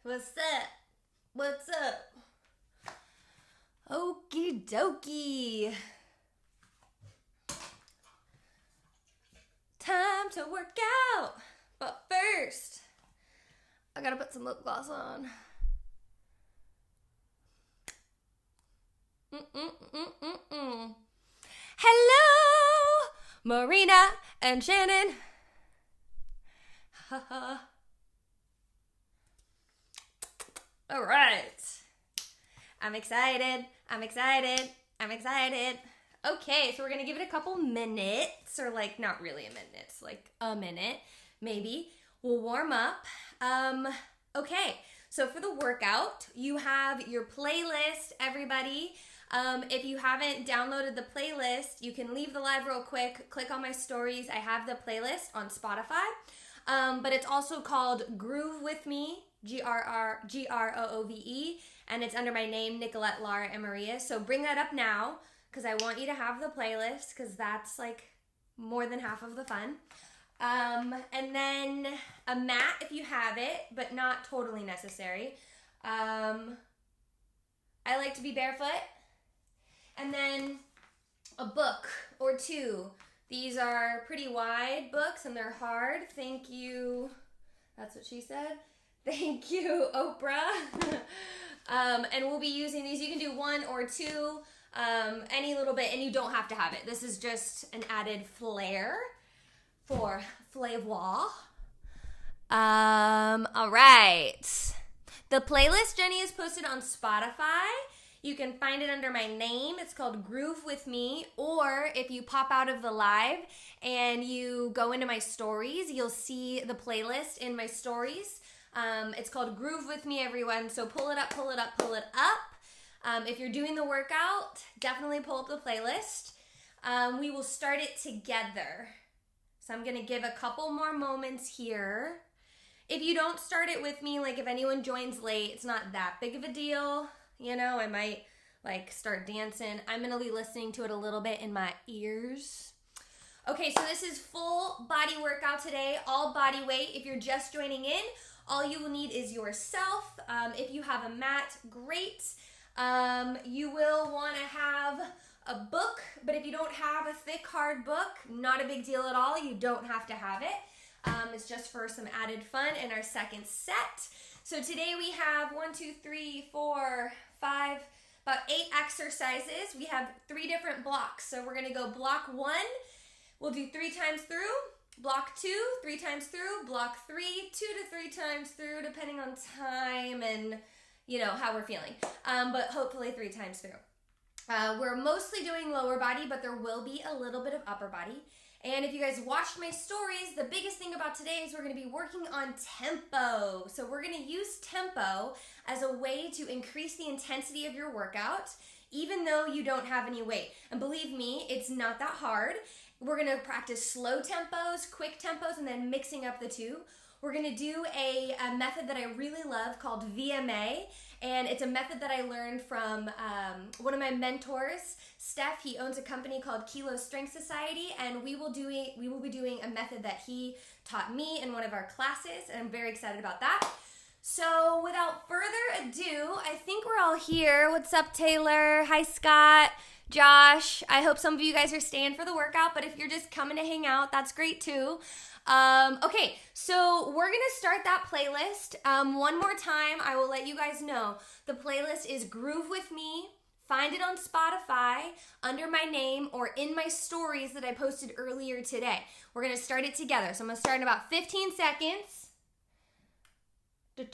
What's up? What's up? Okie dokie. Time to work out. But first, I gotta put some lip gloss on. Hello, Marina and Shannon. All right. I'm excited. Okay, so we're going to give it a couple minutes, or like not really a minute, it's like a minute, maybe. We'll warm up. Okay, so for the workout, you have your playlist, everybody. If you haven't downloaded the playlist, you can leave the live real quick, click on my stories. I have the playlist on Spotify, but it's also called Groove With Me, Groove, and it's under my name, Nicolette, Lara, and Maria. So bring that up now, because I want you to have the playlist, because that's like more than half of the fun. And then a mat if you have it, but not totally necessary. I like to be barefoot. And then a book or two. These are pretty wide books and they're hard. Thank you. That's what she said. Thank you, Oprah. And we'll be using these. You can do one or two, any little bit, and you don't have to have it. This is just an added flair for flavor. All right. The playlist, Jenny, is posted on Spotify. You can find it under my name. It's called Groove With Me. Or if you pop out of the live and you go into my stories, you'll see the playlist in my stories. It's called Groove With Me, everyone. So pull it up. If you're doing the workout, definitely pull up the playlist. We will start it together. So I'm going to give a couple more moments here. If you don't start it with me, like if anyone joins late, it's not that big of a deal. You know, I might like start dancing. I'm going to be listening to it a little bit in my ears. Okay, so this is full body workout today, all body weight. If you're just joining in, all you will need is yourself. If you have a mat, great. You will want to have a book, but if you don't have a thick, hard book, not a big deal at all. You don't have to have it. It's just for some added fun in our second set. So today we have 1, 2, 3, 4, 5, about 8 exercises. We have 3 different blocks. So we're going to go block 1. We'll do 3 times through. Block 2, 3 times through. Block 3, 2 to 3 times through, depending on time and, you know, how we're feeling. But hopefully 3 times through. We're mostly doing lower body, but there will be a little bit of upper body. And if you guys watched my stories, the biggest thing about today is we're going to be working on tempo. So we're going to use tempo as a way to increase the intensity of your workout, even though you don't have any weight. And believe me, it's not that hard. We're going to practice slow tempos, quick tempos, and then mixing up the two. We're going to do a method that I really love called VMA, and it's a method that I learned from one of my mentors, Steph. He owns a company called Kilo Strength Society, and we will be doing a method that he taught me in one of our classes, and I'm very excited about that. So without further ado, I think we're all here. What's up, Taylor? Hi, Scott. Josh, I hope some of you guys are staying for the workout, but if you're just coming to hang out, that's great too. Okay, so we're gonna start that playlist. One more time, I will let you guys know. The playlist is Groove With Me. Find it on Spotify under my name or in my stories that I posted earlier today. We're gonna start it together. So I'm gonna start in about 15 seconds. I'm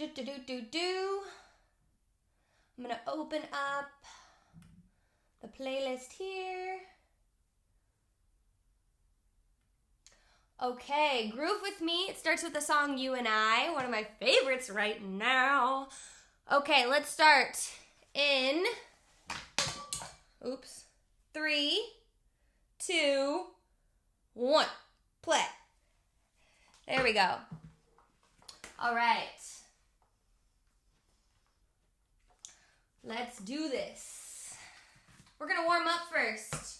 gonna open up the playlist here. Okay, Groove With Me. It starts with the song You and I, one of my favorites right now. Okay, let's start in 3, 2, 1. Play. There we go. All right. Let's do this. We're going to warm up first.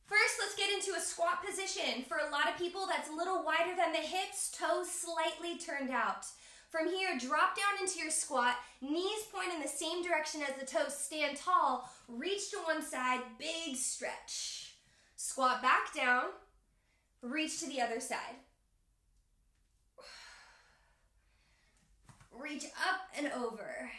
First, let's get into a squat position. For a lot of people, that's a little wider than the hips, toes slightly turned out. From here, drop down into your squat, knees point in the same direction as the toes, stand tall, reach to one side, big stretch. Squat back down, reach to the other side. Reach up and over.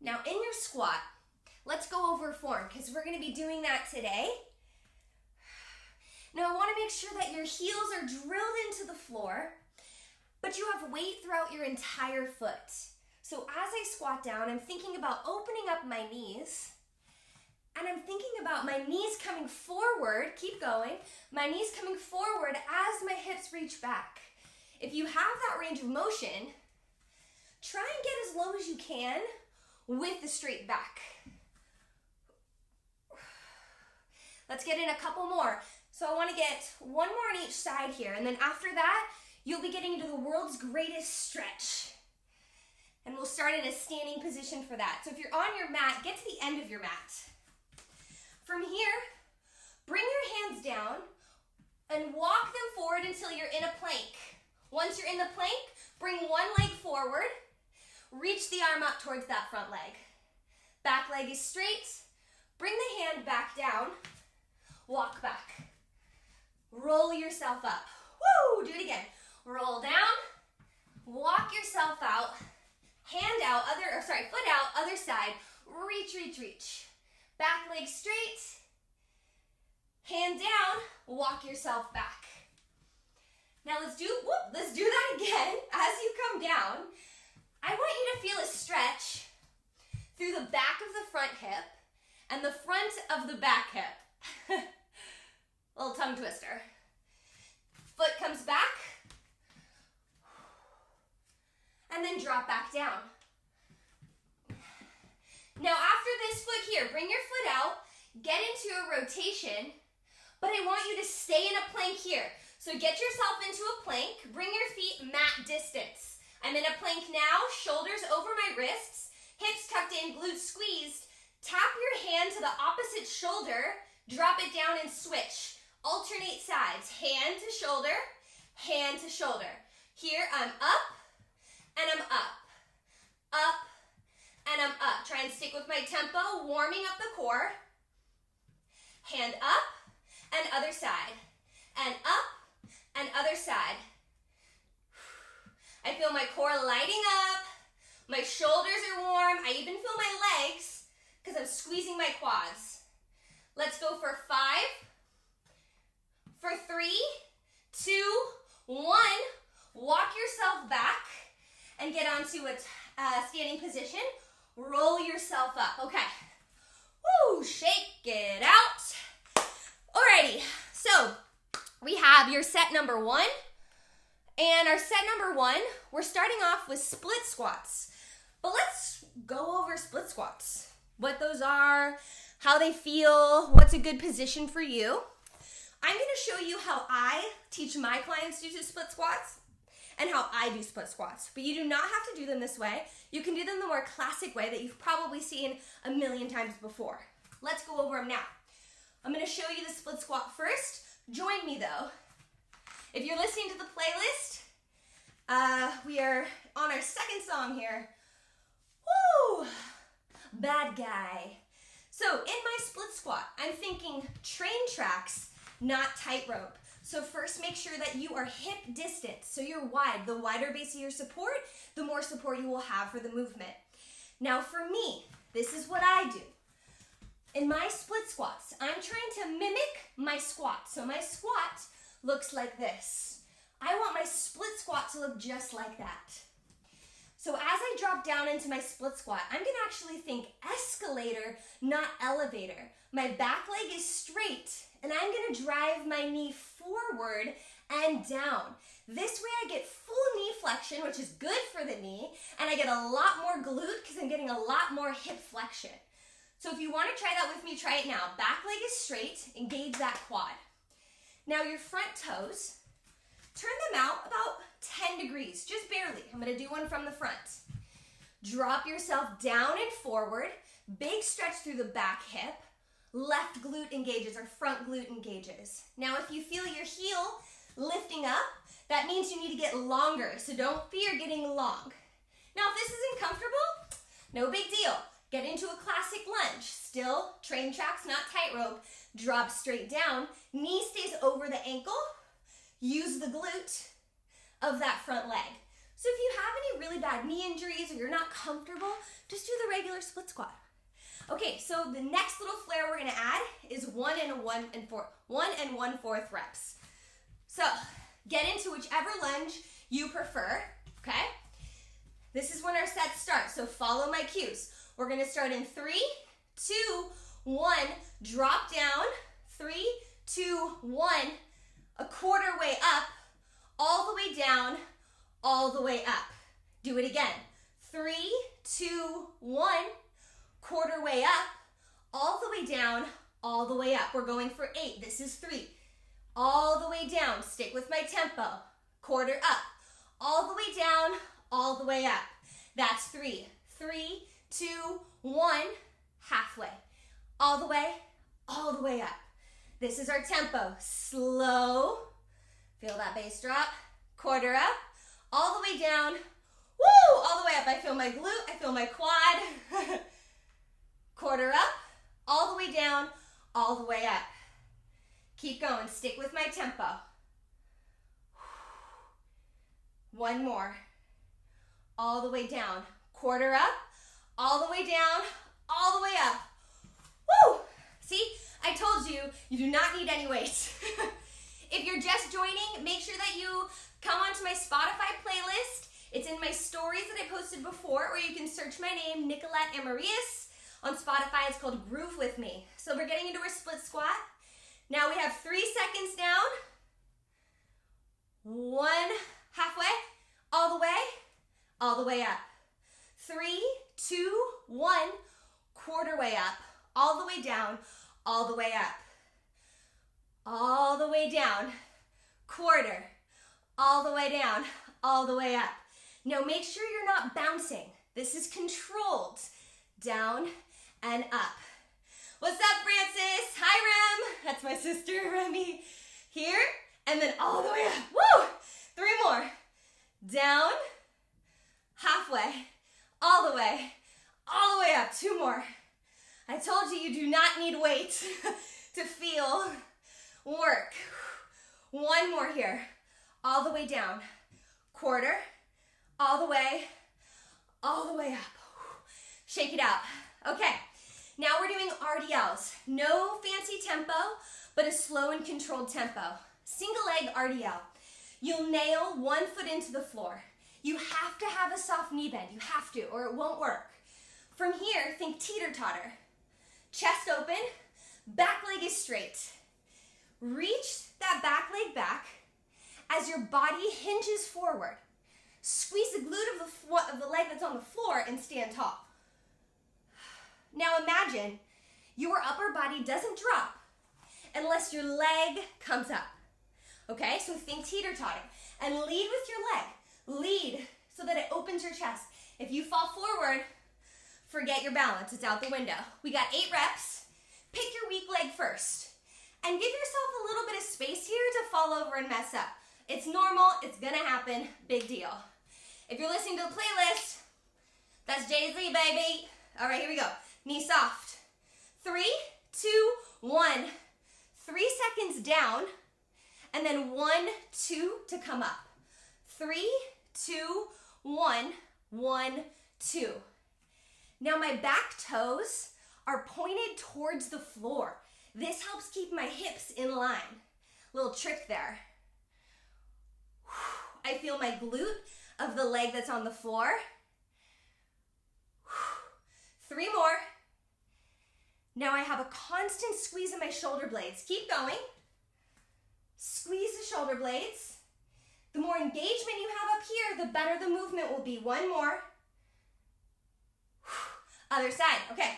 Now in your squat, let's go over form because we're going to be doing that today. Now I want to make sure that your heels are drilled into the floor, but you have weight throughout your entire foot. So as I squat down, I'm thinking about opening up my knees, and I'm thinking about my knees coming forward, keep going, my knees coming forward as my hips reach back. If you have that range of motion, try and get as low as you can with the straight back. Let's get in a couple more. So I want to get one more on each side here, and then after that, you'll be getting into the world's greatest stretch. And we'll start in a standing position for that. So if you're on your mat, get to the end of your mat. From here, bring your hands down and walk them forward until you're in a plank. Once you're in the plank, bring one leg forward, reach the arm up towards that front leg. Back leg is straight, bring the hand back down, walk back. Roll yourself up. Woo! Do it again. Roll down, walk yourself out, hand out, foot out, other side, reach, reach, reach. Back leg straight, hand down, walk yourself back. Now let's do that again. As you come down, I want you to feel a stretch through the back of the front hip and the front of the back hip. Little tongue twister. Foot comes back, and then drop back down. Now after this foot here, bring your foot out, get into a rotation, but I want you to stay in a plank here. So get yourself into a plank, bring your feet mat distance. I'm in a plank now, shoulders over my wrists, hips tucked in, glutes squeezed. Tap your hand to the opposite shoulder, drop it down and switch. Alternate sides, hand to shoulder, hand to shoulder. Here I'm up, and I'm up, and I'm up. Try and stick with my tempo, warming up the core. Hand up, and other side, and up, and other side. I feel my core lighting up, my shoulders are warm, I even feel my legs because I'm squeezing my quads. Let's go for 5, for 3, 2, 1. Walk yourself back and get onto a standing position. Roll yourself up, okay. Woo, shake it out. Alrighty, so we have your set number 1. And our set number 1, we're starting off with split squats. But let's go over split squats. What those are, how they feel, what's a good position for you. I'm going to show you how I teach my clients to do split squats and how I do split squats. But you do not have to do them this way. You can do them the more classic way that you've probably seen a million times before. Let's go over them now. I'm going to show you the split squat first. Join me though. If you're listening to the playlist, we are on our second song here. Woo! Bad guy. So in my split squat, I'm thinking train tracks, not tightrope. So first make sure that you are hip distance, so you're wide. The wider base of your support, the more support you will have for the movement. Now for me, this is what I do. In my split squats, I'm trying to mimic my squat. So my squat looks like this. I want my split squat to look just like that. So as I drop down into my split squat, I'm gonna actually think escalator, not elevator. My back leg is straight, and I'm gonna drive my knee forward and down. This way I get full knee flexion, which is good for the knee, and I get a lot more glute because I'm getting a lot more hip flexion. So if you wanna try that with me, try it now. Back leg is straight, engage that quad. Now your front toes, turn them out about 10 degrees, just barely. I'm gonna do one from the front. Drop yourself down and forward, big stretch through the back hip, left glute engages or front glute engages. Now, if you feel your heel lifting up, that means you need to get longer, so don't fear getting long. Now, if this isn't comfortable, no big deal. Get into a classic lunge. Still, train tracks, not tightrope. Drop straight down. Knee stays over the ankle. Use the glute of that front leg. So if you have any really bad knee injuries or you're not comfortable, just do the regular split squat. Okay, so the next little flare we're gonna add is 1 and 1/4 reps. So get into whichever lunge you prefer, okay? This is when our sets start, so follow my cues. We're gonna start in 3, 2, 1, drop down, 3, 2, 1, a quarter way up, all the way down, all the way up. Do it again. 3, 2, 1, quarter way up, all the way down, all the way up. We're going for 8. This is 3. All the way down. Stick with my tempo. Quarter up. All the way down, all the way up. That's 3. 3, 2, 1, halfway. All the way up. This is our tempo. Slow. Feel that bass drop. Quarter up. All the way down. Woo! All the way up. I feel my glute. I feel my quad. Quarter up. All the way down. All the way up. Keep going. Stick with my tempo. One more. All the way down. Quarter up. All the way down. All the way up. Woo! See? I told you, you do not need any weights. If you're just joining, make sure that you come onto my Spotify playlist. It's in my stories that I posted before, or you can search my name, Nicolette Amarius. On Spotify, it's called Groove With Me. So we're getting into our split squat. Now we have 3 seconds down. 1, halfway, all the way up. 3, 2, 1, quarter way up, all the way down, all the way up. All the way down, quarter, all the way down, all the way up. Now make sure you're not bouncing. This is controlled. Down and up. What's up, Francis? Hi, Rem. That's my sister, Remy. Here, and then all the way up. Woo! 3 more. Down, halfway, all the way up. 2 more. I told you, you do not need weight to feel work. 1 more here. All the way down. Quarter, all the way up. Shake it out. Okay, now we're doing RDLs. No fancy tempo, but a slow and controlled tempo. Single leg RDL. You'll nail 1 foot into the floor. You have to have a soft knee bend. You have to, or it won't work. From here, think teeter-totter. Chest open, back leg is straight. Reach that back leg back as your body hinges forward. Squeeze the glute of the leg that's on the floor and stand tall. Now imagine your upper body doesn't drop unless your leg comes up. Okay, so think teeter-totter and lead with your leg. Lead so that it opens your chest. If you fall forward, forget your balance. It's out the window. We got 8 reps. Pick your weak leg first. And give yourself a little bit of space here to fall over and mess up. It's normal. It's going to happen. Big deal. If you're listening to the playlist, that's Jay-Z, baby. All right, here we go. Knee soft. 3, 2, 1. 3 seconds down. And then 1, 2 to come up. 3, 2, 1, 1, 2. Now my back toes are pointed towards the floor. This helps keep my hips in line. Little trick there. I feel my glute of the leg that's on the floor. 3 more. Now I have a constant squeeze in my shoulder blades. Keep going. Squeeze the shoulder blades. The more engagement you have up here, the better the movement will be. 1 more. Other side. Okay.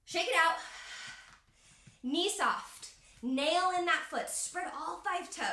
Shake it out. Knee soft. Nail in that foot. Spread all 5 toes.